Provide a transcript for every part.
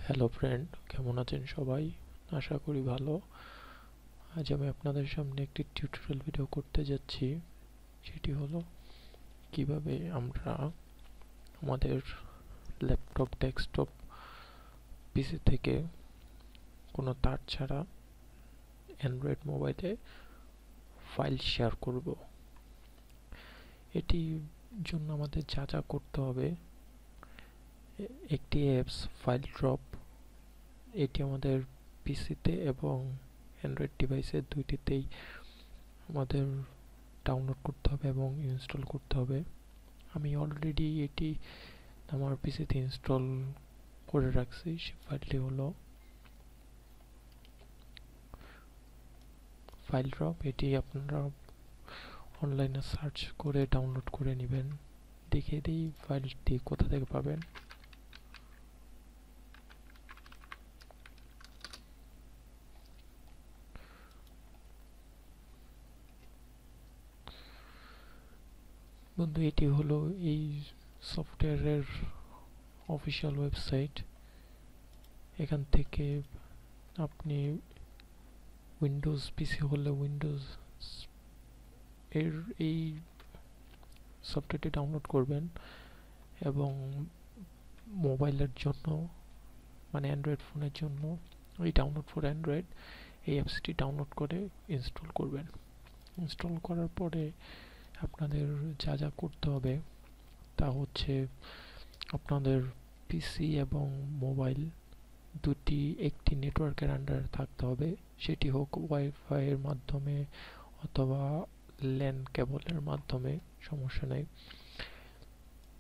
Hello friend, কেমন আছেন সবাই? আশা করি ভালো। আজ আমি আপনাদের সামনে একটি টিউটোরিয়াল ভিডিও করতে যাচ্ছি। সেটি হলো কিভাবে আমরা আমাদের ল্যাপটপ, ডেস্কটপ, পিসি থেকে কোনো তার ছাড়া অ্যান্ড্রয়েড মোবাইলে ফাইল শেয়ার করব। এটির জন্য আমাদের যা যা করতে হবে, একটি অ্যাপস ফাইল ড্রপ, এটি আমাদের পিসিতে এবং অ্যান্ড্রয়েড ডিভাইসে দুইটিতেই আমাদের ডাউনলোড করতে হবে এবং ইনস্টল করতে হবে। আমি অলরেডি এটি আমার পিসিতে ইনস্টল করে রাখছি। সে ফাইলটি হলো ফাইল ড্রপ। এটি আপনারা অনলাইনে সার্চ করে ডাউনলোড করে নেবেন। দেখিয়ে দিই ফাইলটি কোথা থেকে পাবেন। বন্ধু, এটি হলো এই সফটওয়্যারের অফিসিয়াল ওয়েবসাইট। এখান থেকে আপনি উইন্ডোজ পিসি হলে উইন্ডোজ এর এই সফটওয়্যারটি ডাউনলোড করবেন এবং মোবাইলের জন্য মানে অ্যান্ড্রয়েড ফোনের জন্য এই ডাউনলোড ফর অ্যান্ড্রয়েড এই অ্যাপসটি ডাউনলোড করে ইনস্টল করবেন। ইনস্টল করার পরে আপনাদের যা যা করতে হবে তা হচ্ছে আপনাদের পিসি এবং মোবাইল দুটি একটি নেটওয়ার্কের আন্ডারে থাকতে হবে। সেটি হোক ওয়াইফাই এর মাধ্যমে অথবা ল্যান কেবলের মাধ্যমে, সমস্যা নেই।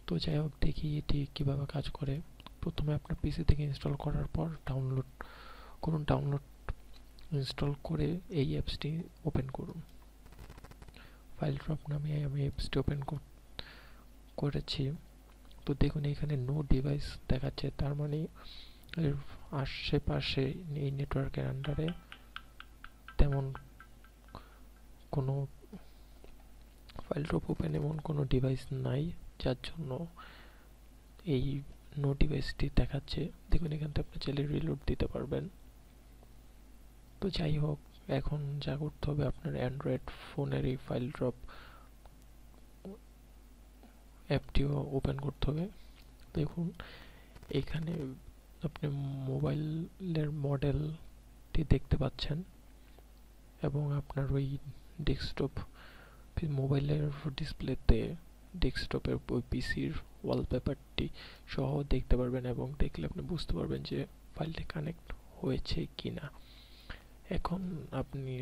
তো যাই হোক, দেখি এটি কিভাবে কাজ করে। প্রথমে আপনার পিসি থেকে ইনস্টল করার পর ডাউনলোড করুন। ডাউনলোড ইনস্টল করে এই অ্যাপসটি ওপেন করুন। ফাইল ড্রপ নামে আমি অ্যাপসটি ওপেন করেছি। তো দেখুন এখানে নো ডিভাইস দেখাচ্ছে, তার মানে এর আশেপাশে এই নেটওয়ার্কের আন্ডারে তেমন কোনো ফাইল ড্রপ ওপেন এমন কোনো ডিভাইস নাই, যার জন্য এই নো ডিভাইসটি দেখাচ্ছে। দেখুন এখান থেকে আপনি চাইলে রিলোড দিতে পারবেন। তো যাই হোক, এখন যা করতে হবে আপনার অ্যান্ড্রয়েড ফোনের এই ফাইল ড্রপ অ্যাপটিও ওপেন করতে হবে। দেখুন এখানে আপনি মোবাইলের মডেলটি দেখতে পাচ্ছেন এবং আপনার ওই ডেস্কটপ মোবাইলের ডিসপ্লেতে ডেস্কটপের ওই পিসির ওয়ালপেপারটি সহ দেখতে পারবেন এবং দেখলে আপনি বুঝতে পারবেন যে ফাইলটি কানেক্ট হয়েছে কি না। এখন আপনি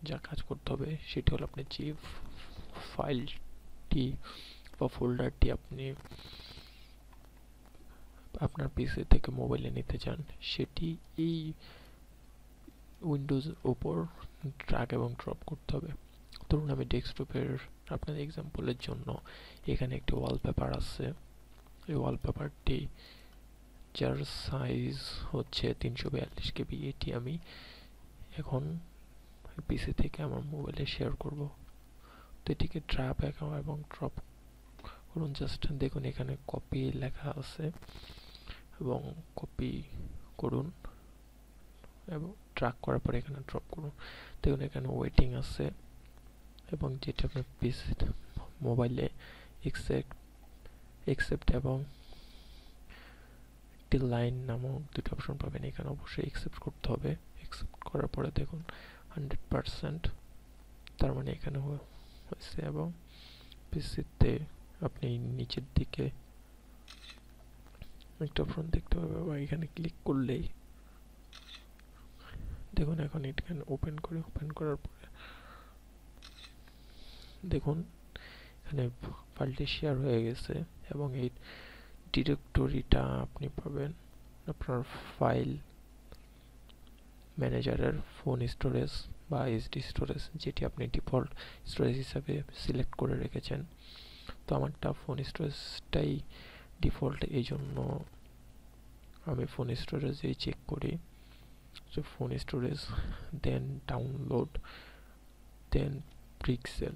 যা কাজ করতে হবে সেটি হলো আপনি যে ফাইলটি বা ফোল্ডারটি আপনি আপনার পিসি থেকে মোবাইলে নিতে চান সেটি এই উইন্ডোজ ওপর ড্র্যাগ এবং ড্রপ করতে হবে। ধরুন আমি ডেস্কটপের আপনার এক্সাম্পলের জন্য এখানে একটি ওয়ালপেপার আছে। এই ওয়ালপেপারটি যার সাইজ হচ্ছে 342 কেবি, এটি আমি এখন পিসি থেকে আমার মোবাইলে শেয়ার করব। তো এটিকে ড্র্যাগ এবং ড্রপ করুন। জাস্ট দেখুন এখানে কপি লেখা আছে এবং কপি করুন এবং ড্র্যাগ করার পরে এখানে ড্রপ করুন। দেখুন এখানে ওয়েটিং আছে এবং যেটা আপনার পিসি মোবাইলে একসেপ্ট এবং একটি লাইন নামক দুটো অপশন পাবেন। এখানে অবশ্যই একসেপ্ট করতে হবে। একসেপ্ট করার পরে দেখুন 100%, তার মানে এখানে হয়েছে। এবং পিসিতে আপনি নিচের দিকে একটা অপশন দেখতে পাবেন এবং এখানে ক্লিক করলেই দেখুন এখন এখানে ওপেন করার পরে দেখুন এখানে ফাইলটি শেয়ার হয়ে গেছে এবং এই ডিরেক্টরিটা আপনি পাবেন আপনার ফাইল ম্যানেজারের ফোন স্টোরেজ বা এসডি স্টোরেজ, যেটি আপনি ডিফল্ট স্টোরেজ হিসাবে সিলেক্ট করে রেখেছেন। তো আমারটা ফোন স্টোরেজটাই ডিফল্ট, এই জন্য আমি ফোন স্টোরেজেই চেক করি। তো ফোন স্টোরেজ, দেন ডাউনলোড, দেন পিক্সেল।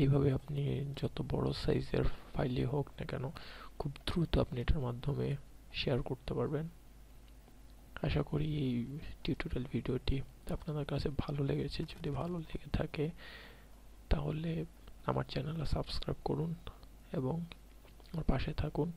এইভাবে আপনি যত বড় সাইজের ফাইলই হোক না কেন খুব দ্রুত আপনি এটার মাধ্যমে শেয়ার করতে পারবেন। আশা করি এই টিউটোরিয়াল ভিডিওটি আপনাদের কাছে ভালো লেগেছে। যদি ভালো লেগে থাকে তাহলে আমার চ্যানেলটা সাবস্ক্রাইব করুন এবং আমার পাশে থাকুন।